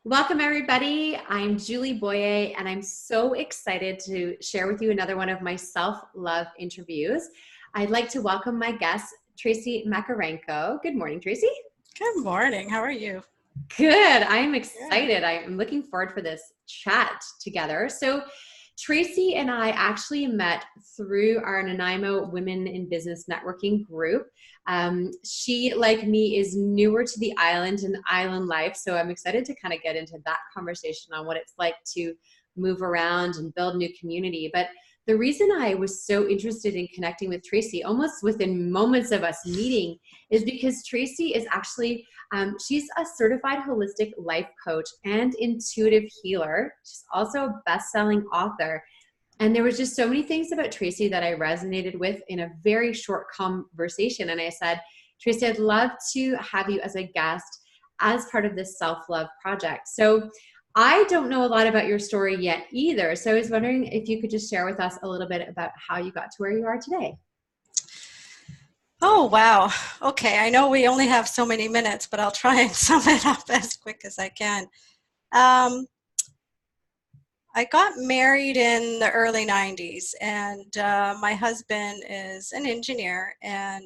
Welcome, everybody. I'm Julie Boyer, and I'm so excited to share with you another one of my self-love interviews. I'd like to welcome my guest, Tracy Makarenko. Good morning, Tracy. Good morning. How are you? Good. I am Good. excited. I'm looking forward for this chat together. So, Tracy and I actually met through our Nanaimo Women in Business networking group. She, like me, is newer to the island and island life. So, I'm excited to kind of get into that conversation on what it's like to move around and build new community. But the reason I was so interested in connecting with Tracy, almost within moments of us meeting, is because Tracy is actually she's a certified holistic life coach and intuitive healer. She's also a best-selling author. And there was just so many things about Tracy that I resonated with in a very short conversation. And I said, Tracy, I'd love to have you as a guest as part of this self-love project. So I don't know a lot about your story yet either. So I was wondering if you could just share with us a little bit about how you got to where you are today. Oh, wow. Okay. I know we only have so many minutes, but I'll try and sum it up as quick as I can. Um, I got married in the early 90s, and my husband is an engineer, and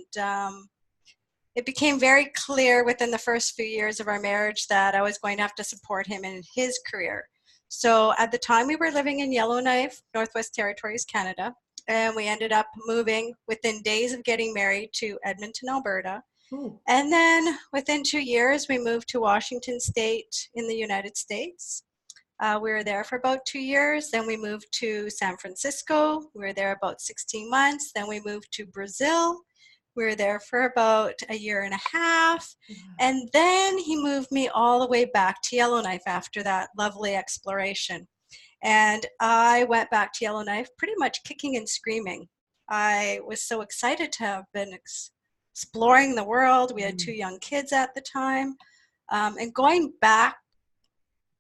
it became very clear within the first few years of our marriage that I was going to have to support him in his career. So at the time, we were living in Yellowknife, Northwest Territories, Canada, and we ended up moving within days of getting married to Edmonton, Alberta. Oh, And then within 2 years, we moved to Washington State in the United States. We were there for about 2 years. Then we moved to San Francisco. We were there about 16 months. Then we moved to Brazil. We were there for about a year and a half. And then he moved me all the way back to Yellowknife after that lovely exploration. And I went back to Yellowknife pretty much kicking and screaming. I was so excited to have been exploring the world. We had two young kids at the time. And going back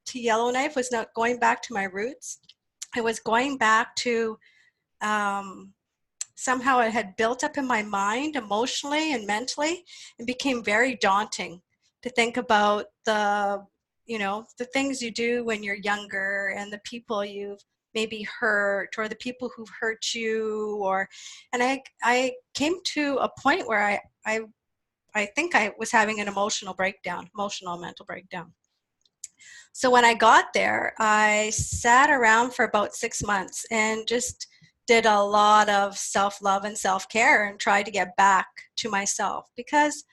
to Yellowknife was not going back to my roots. It was going back to somehow it had built up in my mind emotionally and mentally and became very daunting to think about the things you do when you're younger and the people you've maybe hurt or the people who've hurt you and I came to a point where I think I was having an emotional mental breakdown. So when I got there, I sat around for about 6 months and just did a lot of self-love and self-care and tried to get back to myself. Because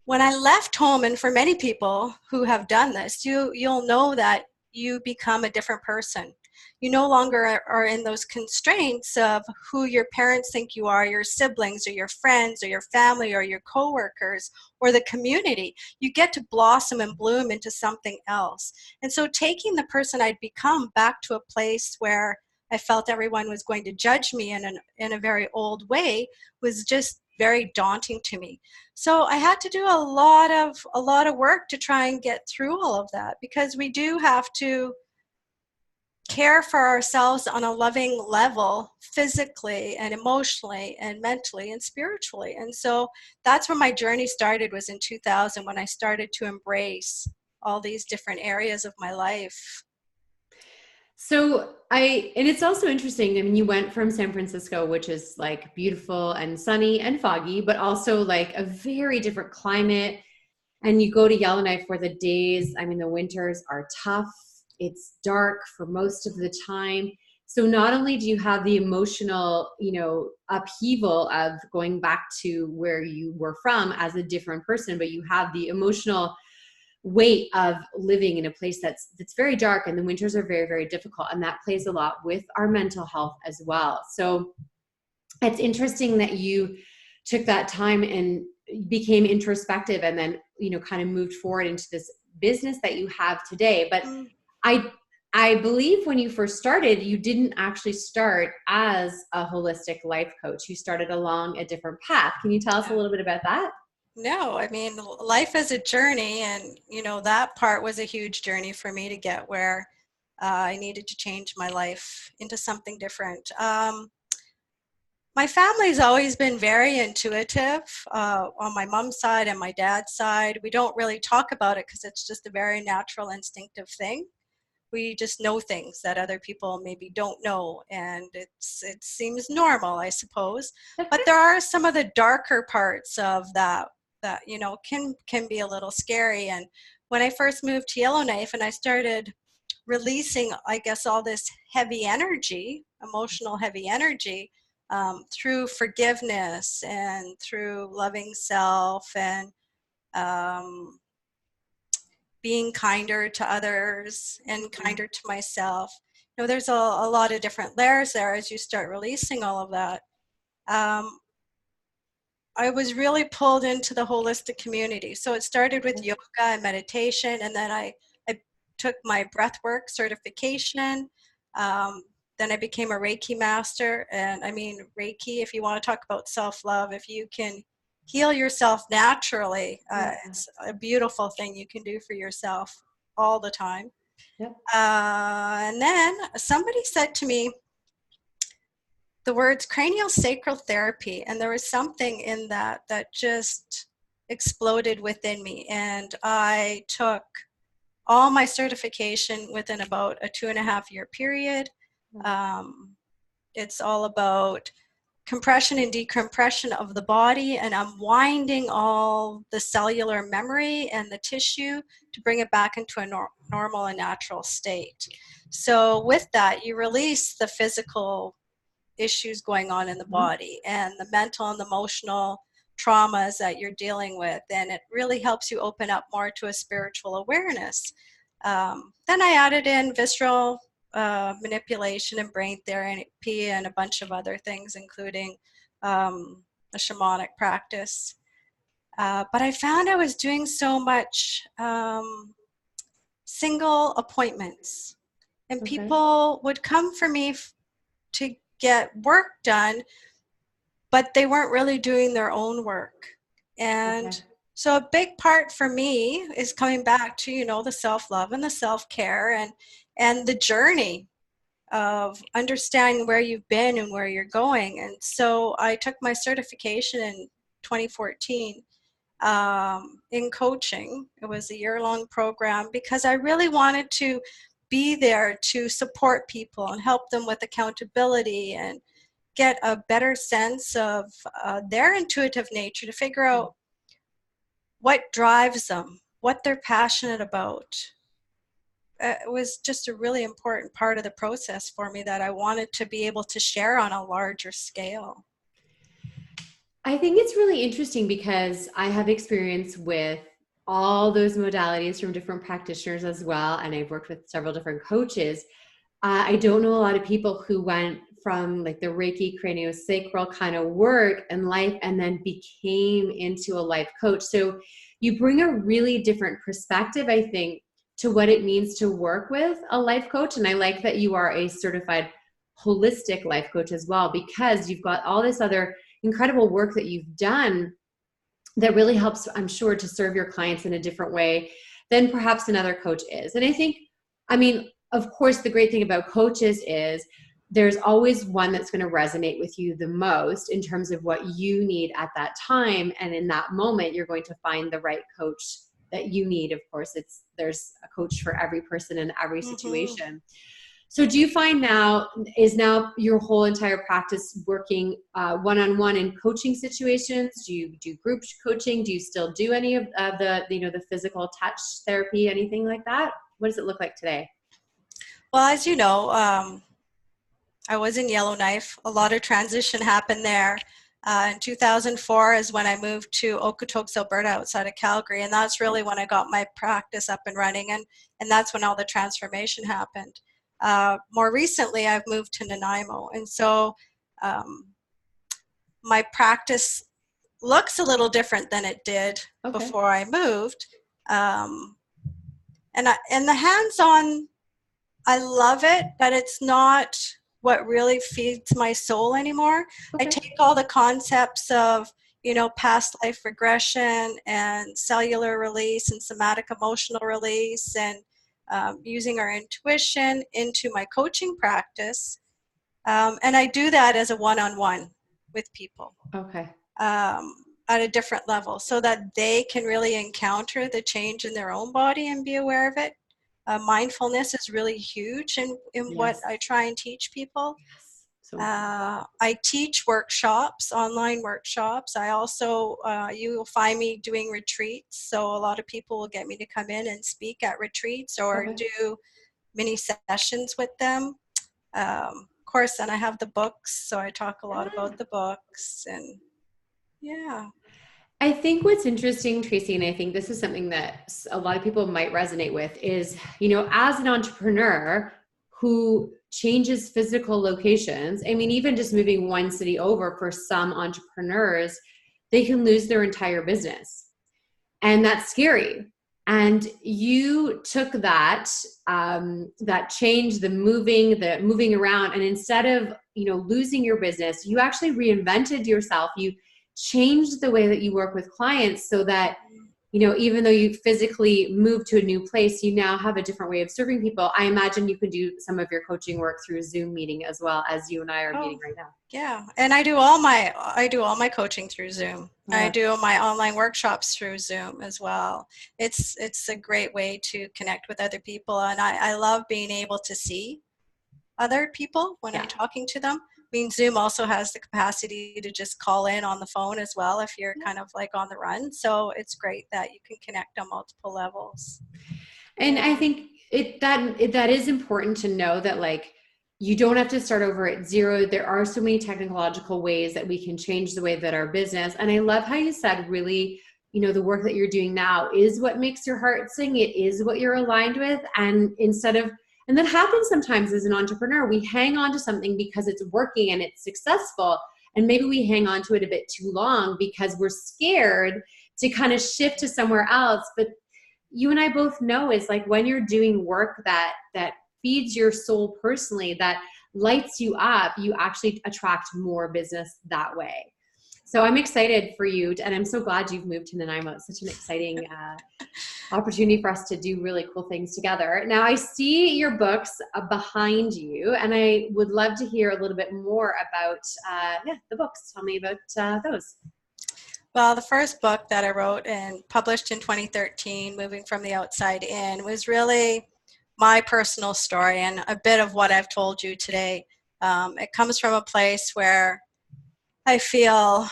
when I left home, and for many people who have done this, you'll know that you become a different person. You no longer are in those constraints of who your parents think you are, your siblings or your friends or your family or your coworkers or the community. You get to blossom and bloom into something else. And so taking the person I'd become back to a place where I felt everyone was going to judge me in a very old way was just very daunting to me. So I had to do a lot of work to try and get through all of that, because we do have to care for ourselves on a loving level, physically and emotionally and mentally and spiritually. And so that's where my journey started, was in 2000, when I started to embrace all these different areas of my life. And it's also interesting. I mean, you went from San Francisco, which is like beautiful and sunny and foggy, but also like a very different climate. And you go to Yellowknife where the days, I mean, the winters are tough. It's dark for most of the time. So not only do you have the emotional, upheaval of going back to where you were from as a different person, but you have the emotional weight of living in a place that's very dark, and the winters are very, very difficult, and that plays a lot with our mental health as well. So it's interesting that you took that time and became introspective, and then kind of moved forward into this business that you have today. But I believe when you first started, you didn't actually start as a holistic life coach. You started along a different path. Can you tell us a little bit about that? No, I mean, life is a journey, and that part was a huge journey for me to get where I needed to change my life into something different. My family's always been very intuitive on my mom's side and my dad's side. We don't really talk about it because it's just a very natural, instinctive thing. We just know things that other people maybe don't know, and it seems normal, I suppose. But Okay. there are some of the darker parts of that can be a little scary. And when I first moved to Yellowknife and I started releasing, I guess, all this heavy energy, emotional heavy energy, through forgiveness and through loving self and um, being kinder to others and kinder to myself. There's a lot of different layers there as you start releasing all of that. Um, I was really pulled into the holistic community. So it started with yoga and meditation, and then I took my breathwork certification. Um, then I became a Reiki master. And I mean, Reiki, if you want to talk about self-love, if you can heal yourself naturally, Yeah. it's a beautiful thing you can do for yourself all the time. Yep. And then somebody said to me, the words craniosacral therapy, and there was something in that that just exploded within me. And I took all my certification within about a 2.5 year period. Um, it's all about compression and decompression of the body and unwinding all the cellular memory and the tissue to bring it back into a normal and natural state. So with that, you release the physical issues going on in the Mhm. body and the mental and emotional traumas that you're dealing with, and it really helps you open up more to a spiritual awareness. Then I added in visceral manipulation and brain therapy and a bunch of other things, including a shamanic practice. But I found I was doing so much single appointments, and Okay. people would come for me to get work done, but they weren't really doing their own work. Okay. And so a big part for me is coming back to, the self-love and the self-care and the journey of understanding where you've been and where you're going. And so I took my certification in 2014 in coaching. It was a year-long program because I really wanted to be there to support people and help them with accountability and get a better sense of their intuitive nature to figure out what drives them, what they're passionate about. It was just a really important part of the process for me that I wanted to be able to share on a larger scale. I think it's really interesting because I have experience with all those modalities from different practitioners as well. And I've worked with several different coaches. I don't know a lot of people who went from like the Reiki craniosacral kind of work and life and then became into a life coach. So you bring a really different perspective, I think, to what it means to work with a life coach. And I like that you are a certified holistic life coach as well, because you've got all this other incredible work that you've done that really helps, I'm sure, to serve your clients in a different way than perhaps another coach is. And I think, I mean, of course, the great thing about coaches is there's always one that's going to resonate with you the most in terms of what you need at that time. And in that moment, you're going to find the right coach that you need. Of course, there's a coach for every person in every Mm-hmm. situation. So do you find is now your whole entire practice working one-on-one in coaching situations? Do you do group coaching? Do you still do any of the physical touch therapy, anything like that? What does it look like today? Well, as you know, I was in Yellowknife. A lot of transition happened there. In 2004 is when I moved to Okotoks, Alberta, outside of Calgary, and that's really when I got my practice up and running, and that's when all the transformation happened. More recently, I've moved to Nanaimo, and so um, my practice looks a little different than it did Okay. before I moved. Um, and the hands-on, I love it, but it's not what really feeds my soul anymore. I Okay. take all the concepts of, past life regression and cellular release and somatic emotional release and using our intuition into my coaching practice. And I do that as a one-on-one. with people Okay. at a different level so that they can really encounter the change in their own body and be aware of it. Mindfulness is really huge in what Yes. I try and teach people. Yes. So important. I teach workshops, online workshops. I also, you will find me doing retreats. So a lot of people will get me to come in and speak at retreats or Okay. do mini sessions with them. Of course, then I have the books. So I talk a lot Yeah. about the books and yeah. I think what's interesting, Tracy, and I think this is something that a lot of people might resonate with is, as an entrepreneur who changes physical locations, I mean, even just moving one city over for some entrepreneurs, they can lose their entire business. And that's scary. And you took that change, the moving around, and instead of losing your business, you actually reinvented yourself. You changed the way that you work with clients so that even though you physically moved to a new place, you now have a different way of serving people. I imagine you can do some of your coaching work through a Zoom meeting as well, as you and I are Oh, meeting right now. yeah. And I do all my coaching through Zoom. I Yeah. do my online workshops through Zoom as well. It's a great way to connect with other people, and I love being able to see other people when I'm Yeah. talking to them. I mean, Zoom also has the capacity to just call in on the phone as well if you're kind of like on the run. So it's great that you can connect on multiple levels. And I Yeah. think that is important to know that, like, you don't have to start over at zero. There are so many technological ways that we can change the way that our business. And I love how you said, really, the work that you're doing now is what makes your heart sing. It is what you're aligned with. And that happens sometimes as an entrepreneur. We hang on to something because it's working and it's successful. And maybe we hang on to it a bit too long because we're scared to kind of shift to somewhere else. But you and I both know is, like, when you're doing work that feeds your soul personally, that lights you up, you actually attract more business that way. So I'm excited for you, and I'm so glad you've moved to Nanaimo. It's such an exciting opportunity for us to do really cool things together. Now, I see your books behind you, and I would love to hear a little bit more about the books. Tell me about those. Well, the first book that I wrote and published in 2013, Moving from the Outside In, was really my personal story and a bit of what I've told you today. It comes from a place where I feel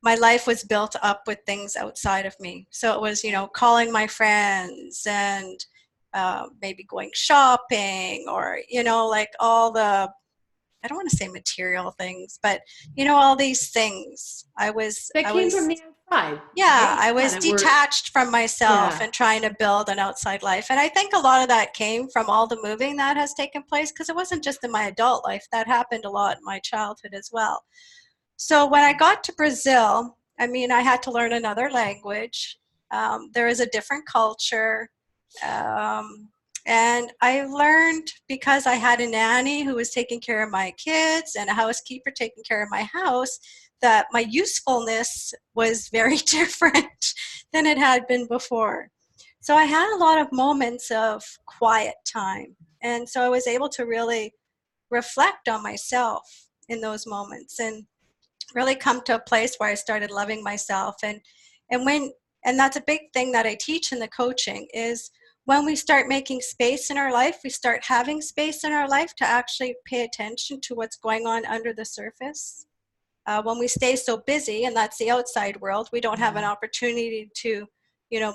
my life was built up with things outside of me. So it was, calling my friends and maybe going shopping or, like all the, I don't want to say material things, but all these things. I was, That I came from was, the outside, yeah, right? I Yeah, was that we're detached from myself yeah. and trying to build an outside life. And I think a lot of that came from all the moving that has taken place because it wasn't just in my adult life. That happened a lot in my childhood as well. So when I got to Brazil, I mean, I had to learn another language. There is a different culture. Um, and I learned because I had a nanny who was taking care of my kids and a housekeeper taking care of my house that my usefulness was very different than it had been before. So I had a lot of moments of quiet time. And so I was able to really reflect on myself in those moments and really come to a place where I started loving myself. And when and that's a big thing that I teach in the coaching is when we start making space in our life, we start having space in our life to actually pay attention to what's going on under the surface. When we stay so busy, and that's the outside world, we don't have an opportunity to,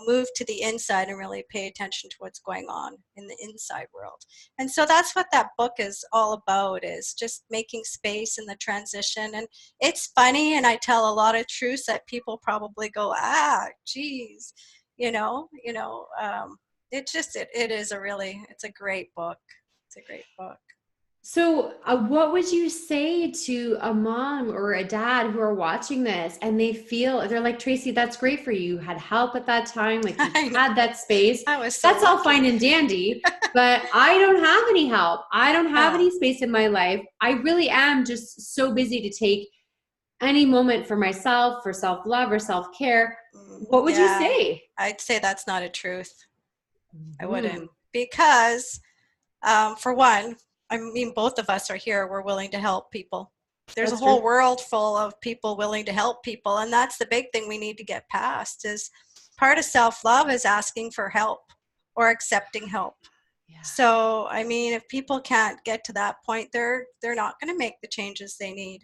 move to the inside and really pay attention to what's going on in the inside world. And so that's what that book is all about, is just making space in the transition. And it's funny, and I tell a lot of truths that people probably go, geez, it's a great book. It's a great book. So, what would you say to a mom or a dad who are watching this and they're like, Tracy, that's great for you. You had help at that time, like you I know. had that space. I was so That's all lucky. fine and dandy, but I don't have any help. I don't have No. any space in my life. I really am just so busy to take any moment for myself, for self-love or self-care. What would you Yeah, say? I'd say that's not a truth. I wouldn't. Mhm. Because, for one, I mean, both of us are here. We're willing to help people. There's a That's whole true. world full of people willing to help people. And that's the big thing we need to get past is part of self-love is asking for help or accepting help. Yeah. So, I mean, if people can't get to that point, they're not going to make the changes they need.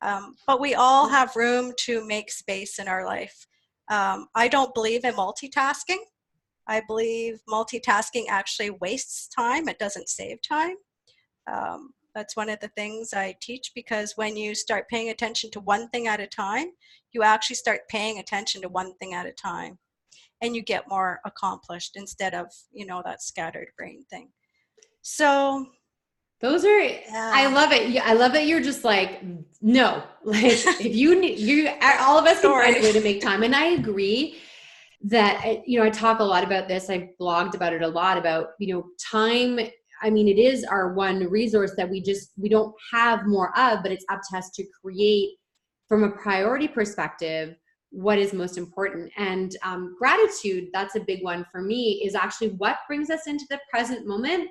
But we all have room to make space in our life. I don't believe in multitasking. I believe multitasking actually wastes time. It doesn't save time. That's one of the things I teach, because when you start paying attention to one thing at a time, you actually start paying attention to one thing at a time, and you get more accomplished instead of, that scattered brain thing. So, Those are, I yeah. love it. I love that you're just like, no, like if you need, all of us can find Sorry. a way to make time. And I agree that, I talk a lot about this. I've blogged about it a lot about, time. I mean, it is our one resource that we don't have more of, but it's up to us to create from a priority perspective what is most important. And gratitude, that's a big one for me, is actually what brings us into the present moment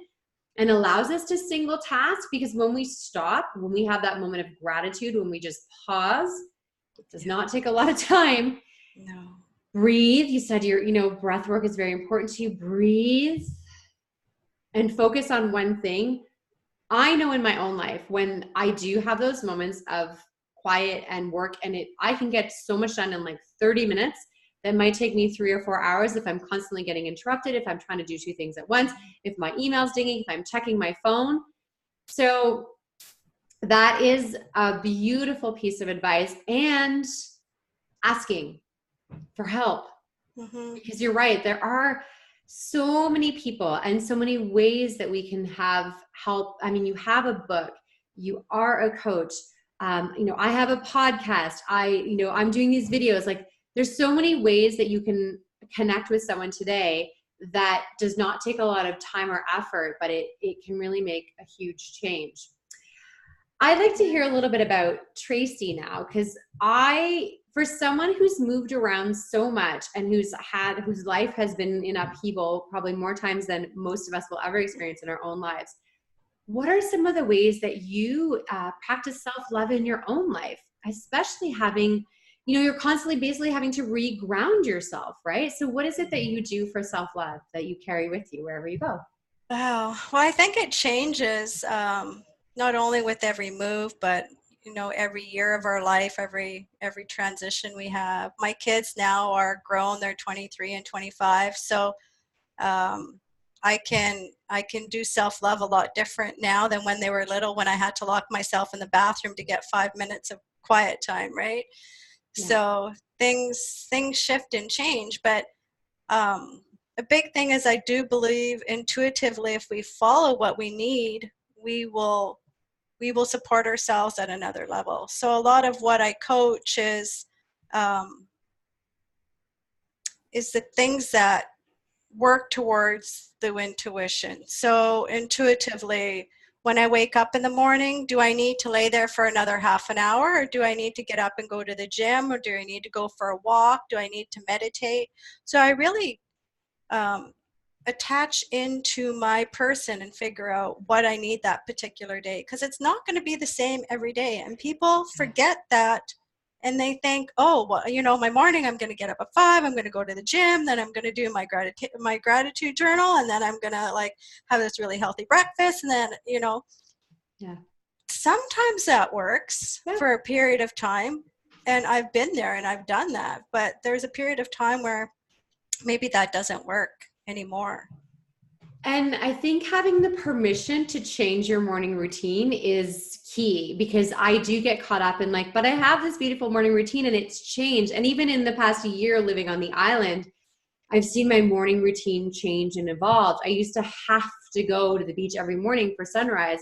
and allows us to single task. Because when we stop, when we have that moment of gratitude, when we just pause, it does not take a lot of time. No. Breathe. You said breath work is very important to you. Breathe and focus on one thing. I know in my own life, when I do have those moments of quiet and work, and I can get so much done in like 30 minutes that might take me 3 or 4 hours if I'm constantly getting interrupted, if I'm trying to do 2 things at once, if my email's dinging, if I'm checking my phone. So that is a beautiful piece of advice, and asking for help. Mm-hmm. Because you're right, there are so many people and so many ways that we can have help. I mean, you have a book, you are a coach, I have a podcast, I'm doing these videos. Like, there's so many ways that you can connect with someone today that does not take a lot of time or effort, but it can really make a huge change. I'd like to hear a little bit about Tracy now, because for someone who's moved around so much and whose life has been in upheaval probably more times than most of us will ever experience in our own lives, what are some of the ways that you practice self-love in your own life, especially having, you're constantly basically having to reground yourself, right? So what is it that you do for self-love that you carry with you wherever you go? Wow. Well, I think it changes, not only with every move, but every year of our life, every transition we have. My kids now are grown; they're 23 and 25, so I can do self-love a lot different now than when they were little, when I had to lock myself in the bathroom to get 5 minutes of quiet time, right? Yeah. So things shift and change, but a big thing is I do believe intuitively, if we follow what we need, we will support ourselves at another level. So a lot of what I coach is the things that work towards the intuition. So intuitively, when I wake up in the morning, do I need to lay there for another half an hour, or do I need to get up and go to the gym, or do I need to go for a walk? Do I need to meditate? So I really attach into my person and figure out what I need that particular day, because it's not going to be the same every day, and people forget that, and they think, oh, well, my morning I'm going to get up at 5, I'm going to go to the gym, then I'm going to do my gratitude journal, and then I'm going to have this really healthy breakfast, and then Yeah. sometimes that works for a period of time, and I've been there and I've done that, but there's a period of time where maybe that doesn't work anymore. And I think having the permission to change your morning routine is key, because I do get caught up in but I have this beautiful morning routine and it's changed. And even in the past year living on the island, I've seen my morning routine change and evolve. I used to have to go to the beach every morning for sunrise.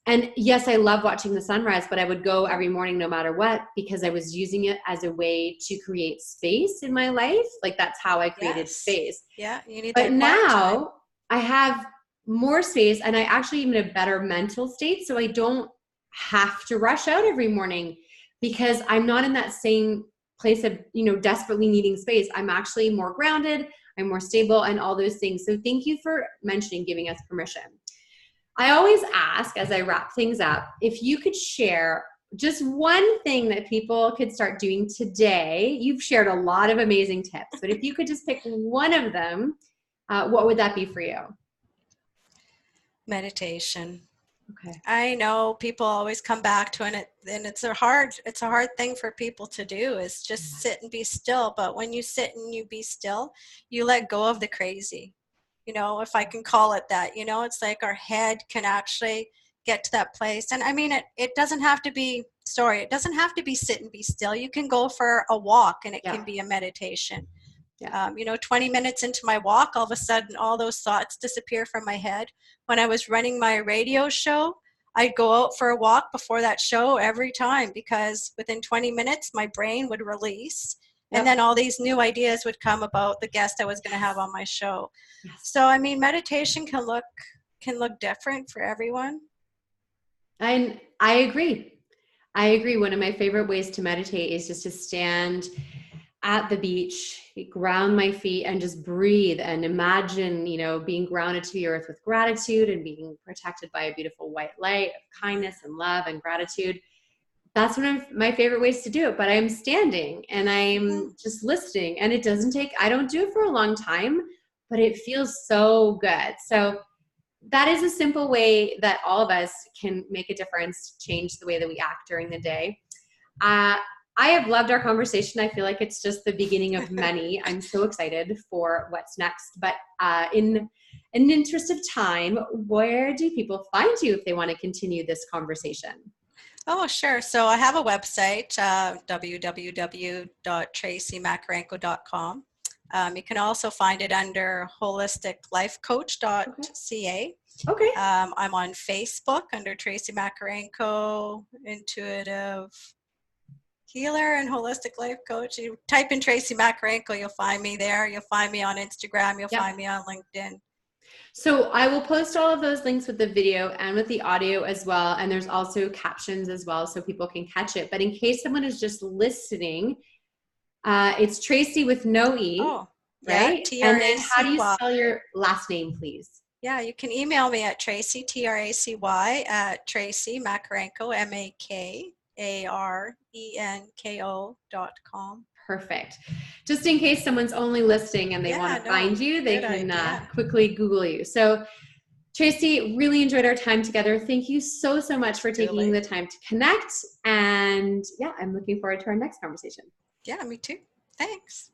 And yes, I love watching the sunrise, but I would go every morning no matter what, because I was using it as a way to create space in my life. That's how I created space. Yeah, you need But that quiet time. now I have more space, and I actually am in a better mental state. So I don't have to rush out every morning, because I'm not in that same place of, desperately needing space. I'm actually more grounded, I'm more stable, and all those things. So thank you for mentioning giving us permission. I always ask, as I wrap things up, if you could share just one thing that people could start doing today. You've shared a lot of amazing tips, but if you could just pick one of them, what would that be for you? Meditation. Okay. I know people always come back to it, and it's a hard thing for people to do, is just sit and be still. But when you sit and you be still, you let go of the crazy. If I can call it that, it's like our head can actually get to that place. And I mean, it doesn't have to be, it doesn't have to be sit and be still. You can go for a walk and it can be a meditation. Yeah. 20 minutes into my walk, all of a sudden, all those thoughts disappear from my head. When I was running my radio show, I'd go out for a walk before that show every time, because within 20 minutes, my brain would release. And then all these new ideas would come about the guest I was going to have on my show. Yes. So, I mean, meditation can look different for everyone. And I agree. One of my favorite ways to meditate is just to stand at the beach, ground my feet, and just breathe and imagine, being grounded to the earth with gratitude and being protected by a beautiful white light of kindness and love and gratitude. That's one of my favorite ways to do it. But I'm standing and I'm just listening, and I don't do it for a long time, but it feels so good. So that is a simple way that all of us can make a difference, change the way that we act during the day. I have loved our conversation. I feel like it's just the beginning of many. I'm so excited for what's next. But in an interest of time, where do people find you if they want to continue this conversation? Oh, sure. So I have a website, www.tracymakarenko.com. You can also find it under holisticlifecoach.ca. Okay. I'm on Facebook under Tracy Makarenko, Intuitive Healer and Holistic Life Coach. You type in Tracy Makarenko, you'll find me there. You'll find me on Instagram. You'll find me on LinkedIn. So I will post all of those links with the video and with the audio as well. And there's also captions as well, so people can catch it. But in case someone is just listening, it's Tracy with no E, right? T-R-A-C-Y. And then how do you spell your last name, please? Yeah, you can email me at Tracy, T-R-A-C-Y, at Tracy Makarenko, MAKARENKO.com. Perfect. Just in case someone's only listening and they want to find you, they can quickly Google you. So Tracy, really enjoyed our time together. Thank you so much for taking the time to connect. And yeah, I'm looking forward to our next conversation. Yeah, me too. Thanks.